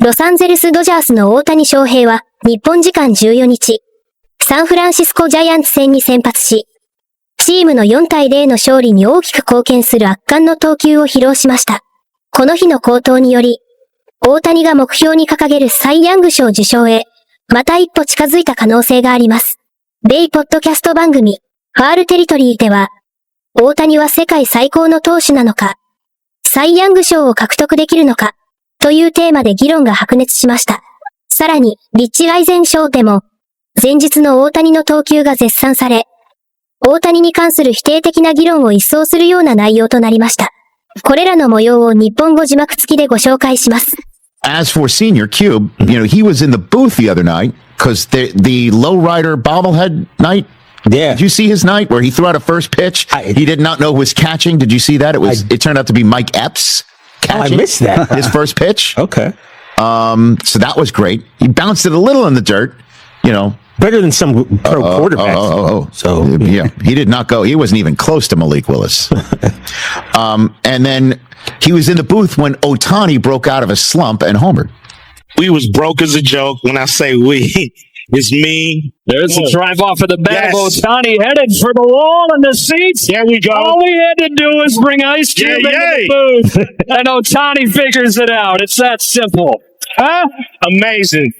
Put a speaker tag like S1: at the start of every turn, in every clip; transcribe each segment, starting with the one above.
S1: ロサンゼルスドジャースの大谷翔平は、日本時間14日、サンフランシスコジャイアンツ戦に先発し、チームの4対0の勝利に大きく貢献する圧巻の投球を披露しました。この日の好投により、大谷が目標に掲げるサイ・ヤング賞受賞へ、また一歩近づいた可能性があります。米ポッドキャスト番組、ファールテリトリーでは、大谷は世界最高の投手なのか、サイ・ヤング賞を獲得できるのか、というテーマで議論が白熱しました。さらに、リッチ・アイゼン賞でも、前日の大谷の投球が絶賛され、大谷に関する否定的な議論を一掃するような内容となりました。これらの模様を日本語字幕付きでご紹介します。
S2: As for Senior Cube, he was in the booth the other night because the lowrider bobblehead night.
S3: Yeah.
S2: Did you see his night where he threw out a first pitch? He did not know who was catching. Did you see that? It turned out to be Mike Epps catching.
S3: I missed that.
S2: His first pitch.
S3: Okay.
S2: So that was great. He bounced it a little in the dirt,
S3: Better than some pro quarterbacks.
S2: So yeah, he did not go. He wasn't even close to Malik Willis. And then he was in the booth when Ohtani broke out of a slump and homered.
S4: We was broke as a joke. When I say we, it's me.
S5: There's a drive off of the bat.
S4: Yes.
S5: Ohtani headed for the wall and the seats.
S4: There we go.
S5: All we had to do was bring Ice Cube into the booth, and Ohtani figures it out. It's that simple. Huh?
S4: Amazing.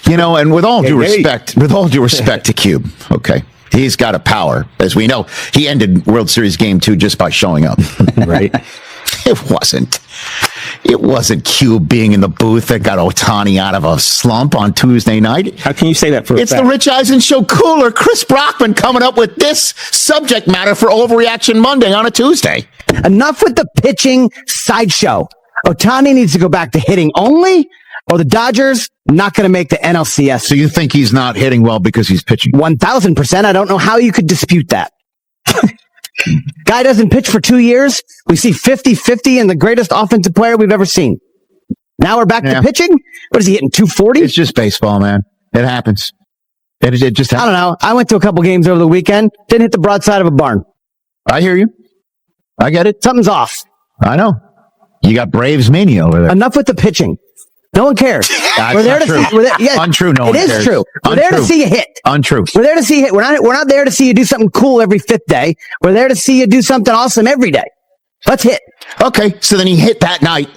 S2: And with all due respect to Cube, okay, he's got a power, as we know. He ended World Series Game 2 just by showing up.
S3: Right.
S2: It wasn't Cube being in the booth that got Ohtani out of a slump on Tuesday night.
S3: How can you say that for a
S2: It's
S3: fact?
S2: the Rich Eisen Show cooler, Chris Brockman, coming up with this subject matter for Overreaction Monday on a Tuesday.
S6: Enough with the pitching sideshow. Ohtani needs to go back to hitting only, or the Dodgers not going to make the NLCS.
S2: So you think he's not hitting well because he's pitching?
S6: 1,000%. I don't know how you could dispute that. Guy doesn't pitch for 2 years. We see 50-50 and the greatest offensive player we've ever seen. Now we're back to pitching. What is he hitting, 240?
S2: It's just baseball, man. It happens. It just happens.
S6: I don't know. I went to a couple games over the weekend. Didn't hit the broadside of a barn.
S2: I hear you. I get it.
S6: Something's off.
S2: I know. You got Braves mania over there.
S6: Enough with the pitching. No one cares.
S2: We're there to see. Untrue. No one cares.
S6: It is true. We're there to see you hit.
S2: Untrue.
S6: We're there to see you hit. We're not there to see you do something cool every fifth day. We're there to see you do something awesome every day. Let's hit.
S2: Okay, so then he hit that night.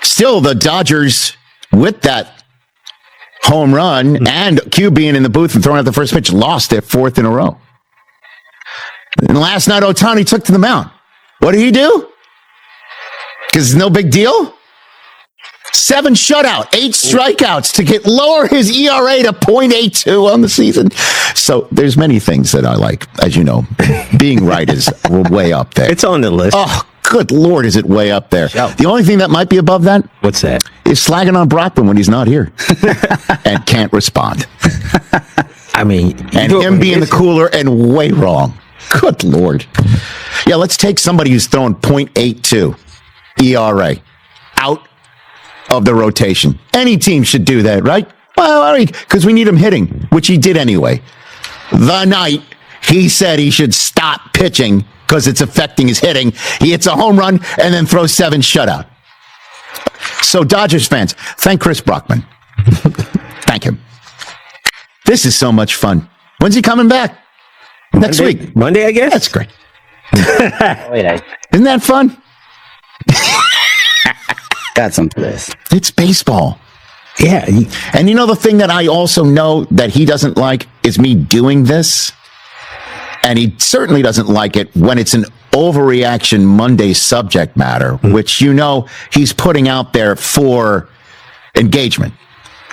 S2: Still, the Dodgers, with that home run and Q being in the booth and throwing out the first pitch, lost their fourth in a row. And last night, Ohtani took to the mound. What did he do? Because it's no big deal. 7 shutout, 8 strikeouts to lower his ERA to 0.82 on the season. So there's many things that I like. As you know, being right is way up there.
S3: It's on the list.
S2: Oh, good Lord, is it way up there. The only thing that might be above that.
S3: What's that?
S2: Is slagging on Brockman when he's not here and can't respond.
S3: I mean,
S2: and him being the cooler and way wrong. Good Lord. Yeah, let's take somebody who's throwing 0.82 ERA out of the rotation. Any team should do that, right? Well, because we need him hitting, which he did anyway. The night he said he should stop pitching because it's affecting his hitting, he hits a home run and then throws 7 shutout. So Dodgers fans, thank Chris Brockman. Thank him. This is so much fun. When's he coming back? Next week.
S3: Monday, I guess.
S2: That's great. Isn't that fun?
S6: Got some for this.
S2: It's baseball.
S3: Yeah.
S2: And the thing that I also know that he doesn't like is me doing this. And he certainly doesn't like it when it's an overreaction Monday subject matter, which he's putting out there for engagement.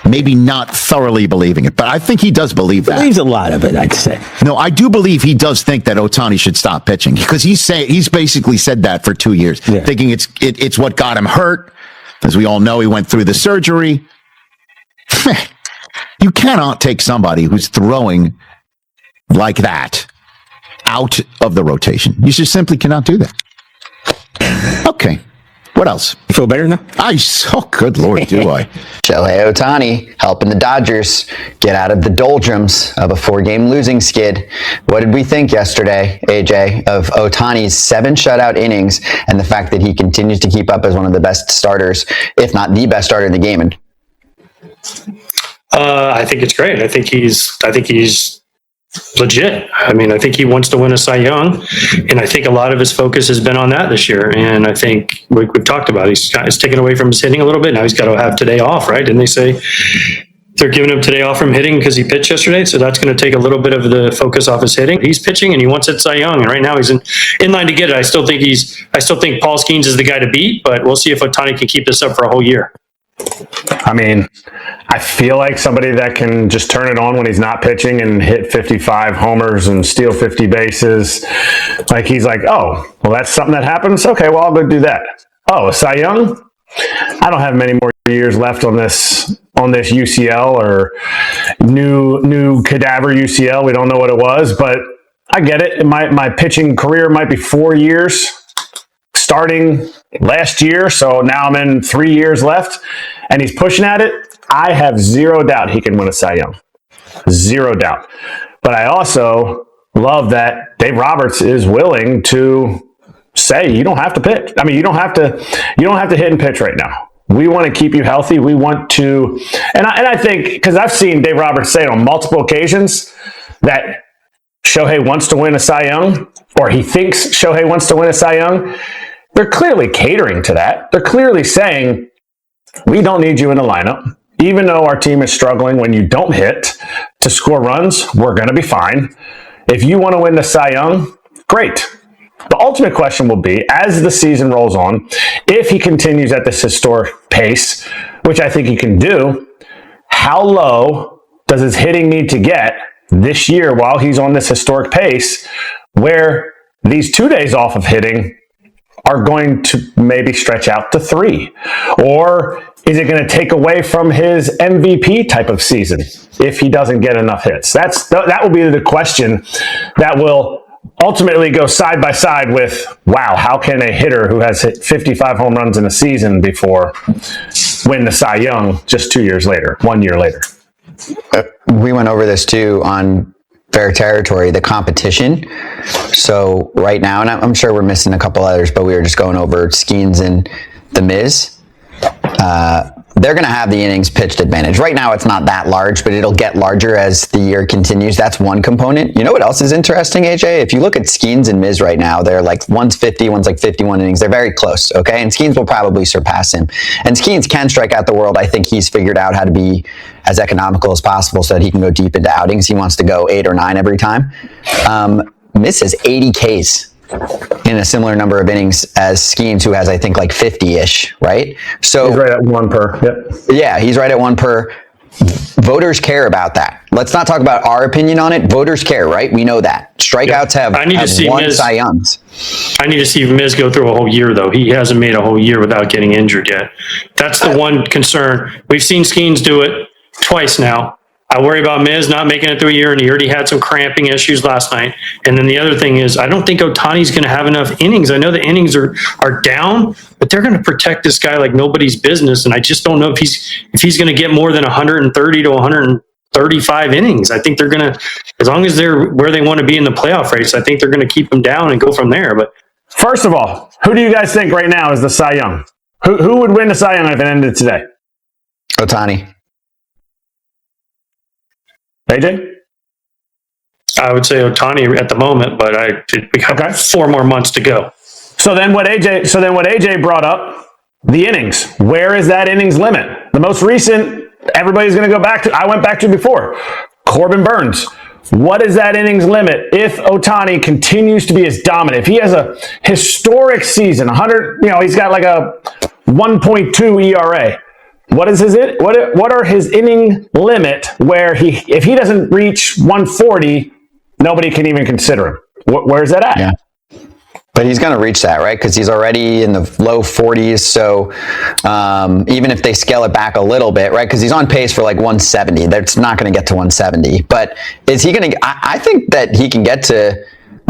S2: Maybe not thoroughly believing it, but I think he does believe that.
S3: Believes a lot of it, I'd say.
S2: No, I do believe he does think that Ohtani should stop pitching because he's basically said that for 2 years, thinking it's what got him hurt. As we all know, he went through the surgery. You cannot take somebody who's throwing like that out of the rotation. You just simply cannot do that. Okay. What else?
S3: You feel better now?
S2: Good Lord, do I?
S7: Shohei Ohtani helping the Dodgers get out of the doldrums of a 4-game losing skid. What did we think yesterday, AJ, of Ohtani's 7 shutout innings and the fact that he continues to keep up as one of the best starters, if not the best starter in the game? And
S5: I think it's great. I think he's legit. I mean, I think he wants to win a Cy Young, and I think a lot of his focus has been on that this year. And I think we've talked about he's taken away from his hitting a little bit. Now he's got to have today off, right? Didn't they say they're giving him today off from hitting because he pitched yesterday? So that's going to take a little bit of the focus off his hitting. He's pitching and he wants it Cy Young, and right now he's in line to get it. I still think Paul Skeens is the guy to beat, but we'll see if Ohtani can keep this up for a whole year.
S8: I mean, I feel like somebody that can just turn it on when he's not pitching and hit 55 homers and steal 50 bases. Like, he's like, oh, well, that's something that happens? Okay, well, I'll go do that. Oh, a Cy Young? I don't have many more years left on this UCL or new cadaver UCL. We don't know what it was, but I get it. My pitching career might be 4 years. Starting last year, so now I'm in 3 years left, and he's pushing at it. I have zero doubt he can win a Cy Young. Zero doubt. But I also love that Dave Roberts is willing to say you don't have to pitch. I mean, you don't have to hit and pitch right now. We want to keep you healthy. We want to, and I think, because I've seen Dave Roberts say on multiple occasions that Shohei wants to win a Cy Young, or he thinks Shohei wants to win a Cy Young. They're clearly catering to that. They're clearly saying, we don't need you in the lineup. Even though our team is struggling when you don't hit to score runs, we're going to be fine. If you want to win the Cy Young, great. The ultimate question will be, as the season rolls on, if he continues at this historic pace, which I think he can do, how low does his hitting need to get this year while he's on this historic pace, where these 2 days off of hitting are going to maybe stretch out to 3? Or is it going to take away from his MVP type of season if he doesn't get enough hits? That will be the question that will ultimately go side by side with, wow, how can a hitter who has hit 55 home runs in a season before win the Cy Young just 2 years later, 1 year later?
S7: We went over this too on Fair Territory, the competition. So right now, and I'm sure we're missing a couple others, but we were just going over Skeens and the Miz. They're going to have the innings pitched advantage. Right now, it's not that large, but it'll get larger as the year continues. That's one component. You know what else is interesting, AJ? If you look at Skeens and Miz right now, they're like one's 50, one's like 51 innings. They're very close, okay? And Skeens will probably surpass him. And Skeens can strike out the world. I think he's figured out how to be as economical as possible so that he can go deep into outings. He wants to go 8 or 9 every time. Miz has 80 Ks in a similar number of innings as Skeens, who has, I think, like 50-ish, right? So
S8: he's right at 1 per. Yep.
S7: Yeah, he's right at 1 per. Voters care about that. Let's not talk about our opinion on it. Voters care, right? We know that. Strikeouts have won Cy Youngs.
S5: I need to see Miz go through a whole year, though. He hasn't made a whole year without getting injured yet. That's the one concern. We've seen Skeens do it twice now. I worry about Miz not making it through a year, and he already had some cramping issues last night. And then the other thing is, I don't think Ohtani's going to have enough innings. I know the innings are down, but they're going to protect this guy like nobody's business. And I just don't know if he's going to get more than 130 to 135 innings. I think they're going to, as long as they're where they want to be in the playoff race, I think they're going to keep him down and go from there. But
S8: first of all, who do you guys think right now is the Cy Young? Who would win the Cy Young if it ended today?
S7: Ohtani.
S8: AJ?
S5: I would say Ohtani at the moment, but we have 4 more months to go.
S8: So then what AJ brought up, the innings. Where is that innings limit? The most recent, everybody's going to go back to, I went back to before, Corbin Burns. What is that innings limit if Ohtani continues to be as dominant? If he has a historic season, 100, he's got like a 1.2 ERA. What is what are his inning limit where if he doesn't reach 140, nobody can even consider him? Where's that at?
S7: Yeah. But he's going to reach that, right? Because he's already in the low 40s. So even if they scale it back a little bit, right? Because he's on pace for like 170. That's not going to get to 170. But is he going to? I think that he can get to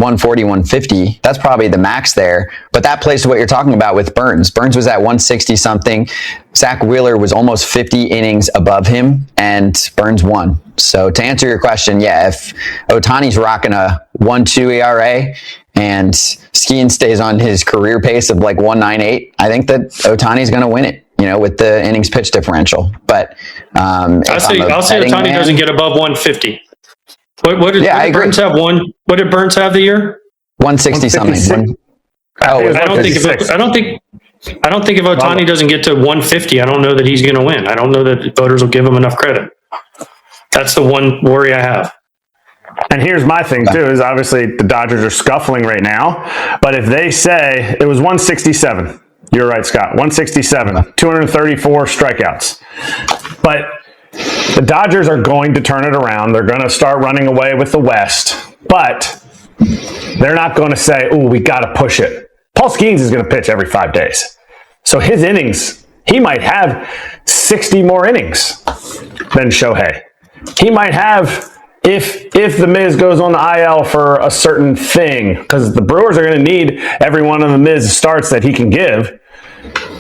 S7: 140, 150. That's probably the max there. But that plays to what you're talking about with Burns. Burns was at 160 something. Zach Wheeler was almost 50 innings above him, and Burns won. So to answer your question, yeah, if Ohtani's rocking a 1.2 ERA and Skeens stays on his career pace of like 1.98, I think that Ohtani's going to win it, with the innings pitch differential. But
S5: I'll say Ohtani doesn't get above 150. What did Burns have? What did Burns have the year?
S7: 160 something.
S5: I don't think if Ohtani doesn't get to 150, I don't know that he's going to win. I don't know that voters will give him enough credit. That's the one worry I have.
S8: And here's my thing too, is obviously the Dodgers are scuffling right now, but if they say it was 167, you're right, Scott, 167, 234 strikeouts. But the Dodgers are going to turn it around. They're going to start running away with the West, but they're not going to say, "Oh, we got to push it." Paul Skeens is going to pitch every 5 days. So his innings, he might have 60 more innings than Shohei. He might have, if the Miz goes on the IL for a certain thing, because the Brewers are going to need every one of the Miz starts that he can give.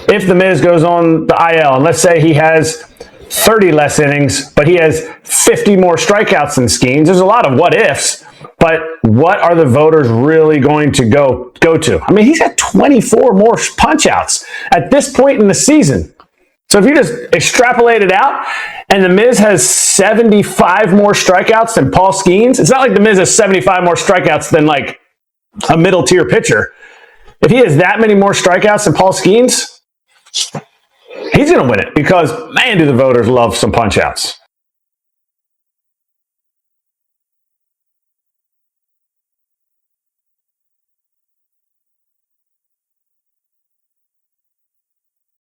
S8: If the Miz goes on the IL, and let's say he has 30 less innings, but he has 50 more strikeouts than Skeens, there's a lot of what ifs, but what are the voters really going to go to? I mean, he's got 24 more punch outs at this point in the season. So if you just extrapolate it out, and the Miz has 75 more strikeouts than Paul Skeens, it's not like the Miz has 75 more strikeouts than like a middle tier pitcher. If he has that many more strikeouts than Paul Skeens, he's going to win it because, man, do the voters love some punch outs.